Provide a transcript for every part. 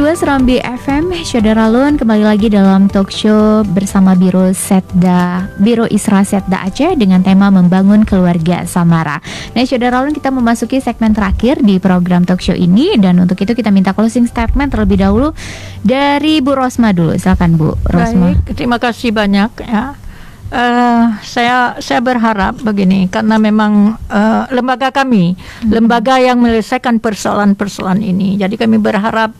102 Serambi FM, Syadaralun kembali lagi dalam talk show bersama Biro Isra Setda Aceh dengan tema membangun keluarga Samara. Nah, Syadaralun, kita memasuki segmen terakhir di program talk show ini, dan untuk itu kita minta closing statement terlebih dahulu dari Bu Rosma dulu. Silakan Bu Rosma. Baik, terima kasih banyak ya. Saya berharap begini, karena memang lembaga kami lembaga yang menyelesaikan persoalan-persoalan ini, jadi kami berharap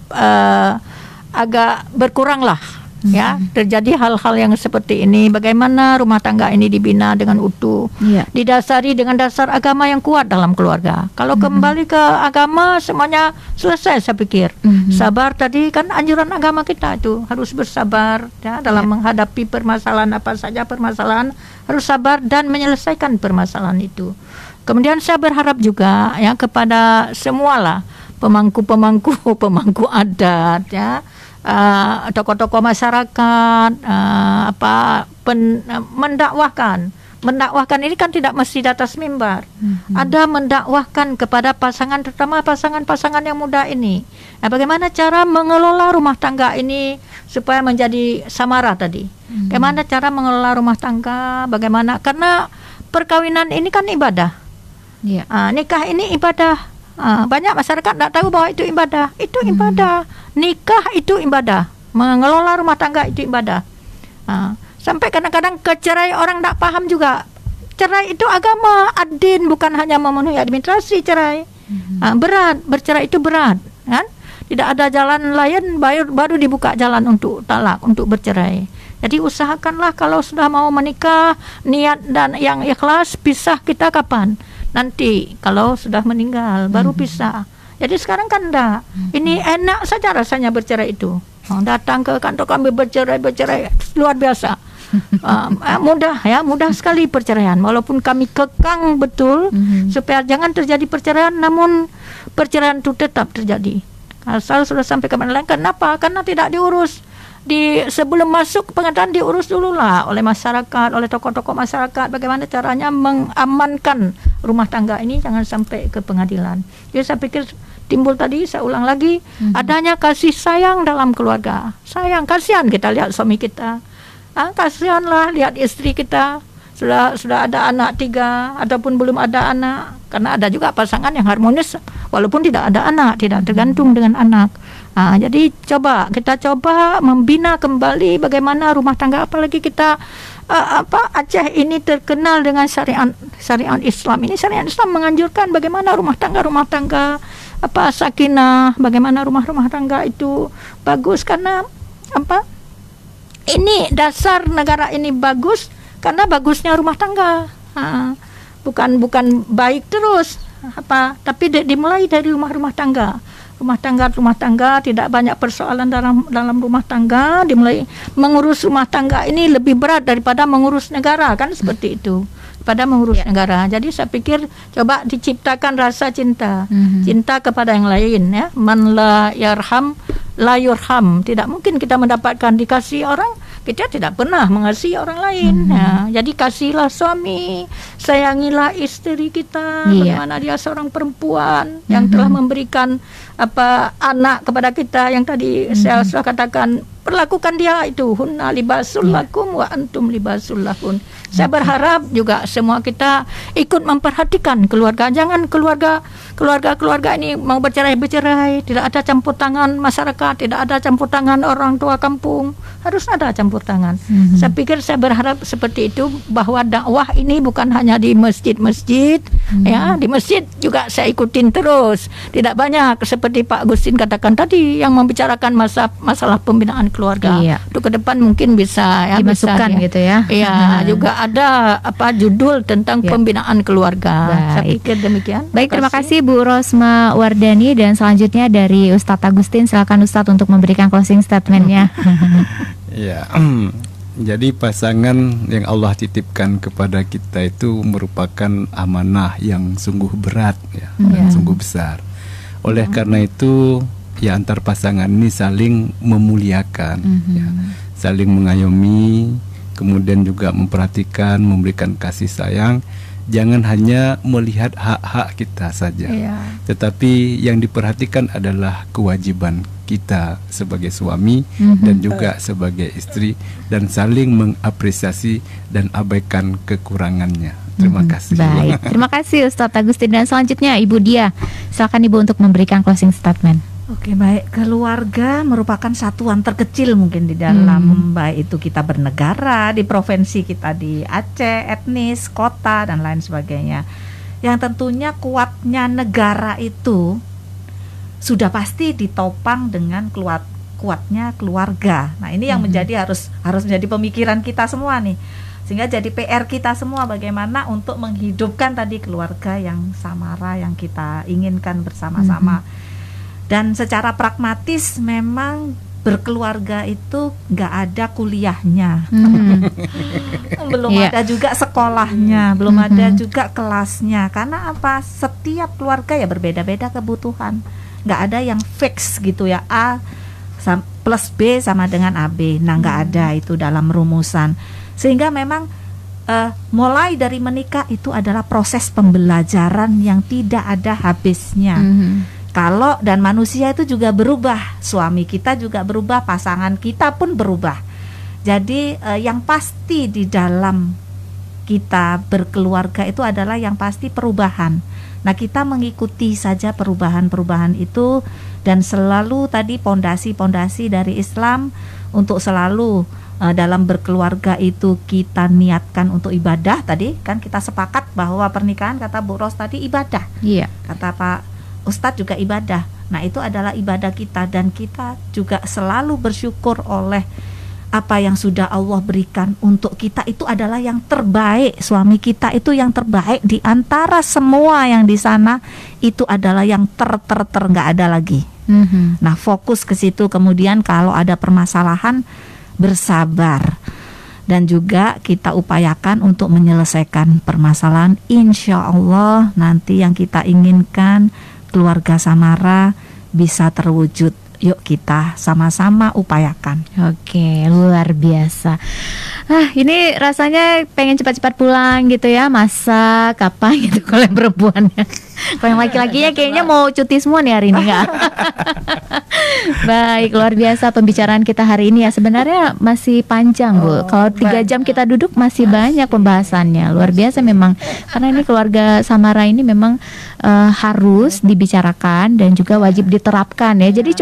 agak berkuranglah ya terjadi hal-hal yang seperti ini. Bagaimana rumah tangga ini dibina dengan utuh, didasari dengan dasar agama yang kuat dalam keluarga. Kalau kembali ke agama semuanya selesai, saya pikir. Sabar tadi kan anjuran agama kita itu harus bersabar ya dalam menghadapi permasalahan, apa saja permasalahan, harus sabar dan menyelesaikan permasalahan itu. Kemudian saya berharap juga ya kepada semualah pemangku adat ya, tokoh-tokoh masyarakat, mendakwahkan ini kan tidak mesti di atas mimbar. Ada mendakwahkan kepada pasangan, terutama pasangan yang muda ini. Nah, bagaimana cara mengelola rumah tangga ini supaya menjadi samara tadi. Bagaimana cara mengelola rumah tangga, bagaimana, karena perkawinan ini kan ibadah. Nikah ini ibadah. Banyak masyarakat tidak tahu bahwa itu ibadah. Itu ibadah. Nikah itu ibadah. Mengelola rumah tangga itu ibadah. Sampai kadang-kadang kecerai orang tidak paham juga. Cerai itu agama, ad-din, bukan hanya memenuhi administrasi cerai. Berat, bercerai itu berat, kan? Tidak ada jalan lain, baru dibuka jalan untuk talak, untuk bercerai. Jadi usahakanlah kalau sudah mau menikah, niat dan yang ikhlas, pisah kita kapan? Nanti kalau sudah meninggal baru pisah. Jadi sekarang kan enggak. Ini enak saja rasanya bercerai itu. Datang ke kantor kami bercerai luar biasa. Mudah sekali perceraian. Walaupun kami kekang betul supaya jangan terjadi perceraian, namun perceraian itu tetap terjadi. Asal sudah sampai ke mana lain. Kenapa? Karena tidak diurus. Sebelum masuk pengadilan diurus dululah oleh masyarakat, oleh tokoh-tokoh masyarakat, bagaimana caranya mengamankan rumah tangga ini jangan sampai ke pengadilan. Jadi saya pikir timbul tadi, saya ulang lagi, adanya kasih sayang dalam keluarga. Sayang, kasihan kita lihat suami kita, kasihanlah lihat istri kita sudah ada anak 3 ataupun belum ada anak, karena ada juga pasangan yang harmonis walaupun tidak ada anak, tidak tergantung dengan anak. Jadi kita coba membina kembali bagaimana rumah tangga, apalagi kita Aceh ini terkenal dengan syariat Islam. Ini syariat Islam menganjurkan bagaimana rumah tangga sakinah, bagaimana rumah tangga itu bagus, karena ini dasar negara ini bagus karena bagusnya rumah tangga. Bukan baik terus tapi dimulai dari rumah tangga. Rumah tangga tidak banyak persoalan dalam rumah tangga, dimulai mengurus rumah tangga ini lebih berat daripada mengurus negara, kan seperti itu, pada mengurus negara. Jadi saya pikir coba diciptakan rasa cinta kepada yang lain ya. Man la yarham la yurham. Tidak mungkin kita mendapatkan dikasih orang, kita tidak pernah mengasihi orang lain. Jadi kasihlah suami, sayangilah istri kita. Bagaimana dia seorang perempuan yang telah memberikan anak kepada kita, yang tadi saya sudah katakan, perlakukan dia itu hunna libasul lakum wa antum libasul lahun. Saya berharap juga semua kita ikut memperhatikan keluarga. Jangan keluarga ini mau bercerai, tidak ada campur tangan masyarakat, tidak ada campur tangan orang tua kampung. Harus ada campur tangan. Saya pikir, saya berharap seperti itu, bahwa dakwah ini bukan hanya di masjid-masjid ya, di masjid juga saya ikutin terus. Tidak banyak seperti Pak Agustin katakan tadi yang membicarakan masalah pembinaan keluarga. Untuk ke depan mungkin bisa dimasukkan gitu ya. Juga ada judul tentang pembinaan keluarga. Saya pikir demikian. Baik, terima kasih Bu Rosma Wardani, dan selanjutnya dari Ustadz Agustin. Silakan Ustadz untuk memberikan closing statementnya. Jadi pasangan yang Allah titipkan kepada kita itu merupakan amanah yang sungguh berat yang sungguh besar. Oleh karena itu antar pasangan ini saling memuliakan, saling mengayomi, kemudian juga memperhatikan, memberikan kasih sayang. Jangan hanya melihat hak-hak kita saja, tetapi yang diperhatikan adalah kewajiban kita sebagai suami dan juga sebagai istri, dan saling mengapresiasi dan abaikan kekurangannya. Terima kasih. Baik, terima kasih Ustadz Agustin. Dan selanjutnya Ibu Dia, silakan Ibu untuk memberikan closing statement. Oke, baik. Keluarga merupakan satuan terkecil mungkin di dalam baik itu kita bernegara, di provinsi kita di Aceh, etnis, kota dan lain sebagainya. Yang tentunya kuatnya negara itu sudah pasti ditopang dengan kuatnya keluarga. Nah, ini yang menjadi harus menjadi pemikiran kita semua nih. Sehingga jadi PR kita semua bagaimana untuk menghidupkan tadi keluarga yang samara yang kita inginkan bersama-sama. Dan secara pragmatis memang berkeluarga itu nggak ada kuliahnya, belum ada juga sekolahnya, belum ada juga kelasnya. Karena apa? Setiap keluarga ya berbeda-beda kebutuhan. Nggak ada yang fix gitu ya, A plus B sama dengan AB. Nah, nggak ada itu dalam rumusan. Sehingga memang mulai dari menikah itu adalah proses pembelajaran yang tidak ada habisnya. Kalau dan manusia itu juga berubah, suami kita juga berubah, pasangan kita pun berubah. Jadi yang pasti di dalam kita berkeluarga itu adalah yang pasti perubahan. Nah, kita mengikuti saja perubahan-perubahan itu, dan selalu tadi pondasi-pondasi dari Islam untuk selalu dalam berkeluarga itu kita niatkan untuk ibadah. Tadi kan kita sepakat bahwa pernikahan, kata Bu Ros tadi, ibadah. Iya. Kata Pak Ustadz juga ibadah. Nah, itu adalah ibadah kita, dan kita juga selalu bersyukur oleh apa yang sudah Allah berikan untuk kita. Itu adalah yang terbaik. Suami kita itu yang terbaik di antara semua yang di sana. Itu adalah yang nggak ada lagi. Nah, fokus ke situ. Kemudian kalau ada permasalahan, bersabar, dan juga kita upayakan untuk menyelesaikan permasalahan. Insya Allah nanti yang kita inginkan, keluarga samara, bisa terwujud. Yuk kita sama-sama upayakan. Oke, luar biasa. Ini rasanya pengen cepat-cepat pulang gitu ya, masak apa gitu kalau yang perempuannya. Kalau yang laki-lakinya kayaknya mau cuti semua nih hari ini, nggak? Baik, luar biasa pembicaraan kita hari ini ya. Sebenarnya masih panjang, Bu. Kalau 3 jam kita duduk masih banyak pembahasannya. Luar biasa memang, karena ini keluarga samara ini memang harus dibicarakan dan juga wajib diterapkan ya. Jadi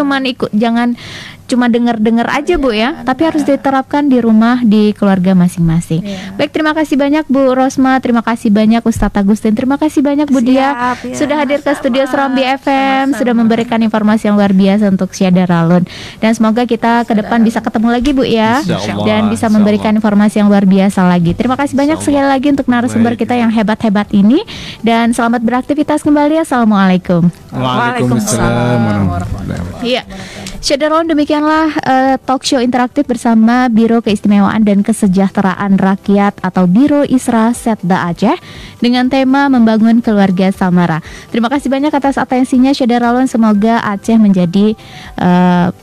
jangan cuma dengar-dengar aja, Bu ya, tapi harus diterapkan di rumah, di keluarga masing-masing. Baik, terima kasih banyak Bu Rosma, terima kasih banyak Ustadz Agustin, terima kasih banyak Bu Dia sudah hadir ke studio Serambi FM, sudah memberikan informasi yang luar biasa untuk Syahda Ralun. Dan semoga kita ke depan bisa ketemu lagi, Bu ya, dan bisa memberikan informasi yang luar biasa lagi. Terima kasih banyak sekali lagi untuk narasumber kita yang hebat-hebat ini, dan selamat beraktivitas kembali. Assalamualaikum. Waalaikumsalam warahmatullahi wabarakatuh. Iya, Syahda Ralun, demikianlah talk show interaktif bersama Biro Keistimewaan dan Kesejahteraan Rakyat atau Biro Isra Setda Aceh dengan tema membangun keluarga samara. Terima kasih banyak atas atensinya Syahda Ralun. Semoga Aceh menjadi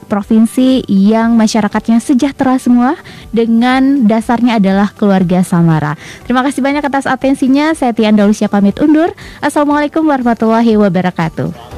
provinsi yang masyarakatnya sejahtera semua, dengan dasarnya adalah keluarga samara. Terima kasih banyak atas atensinya. Saya Tian Daulisya pamit undur. Assalamualaikum warahmatullahi wabarakatuh.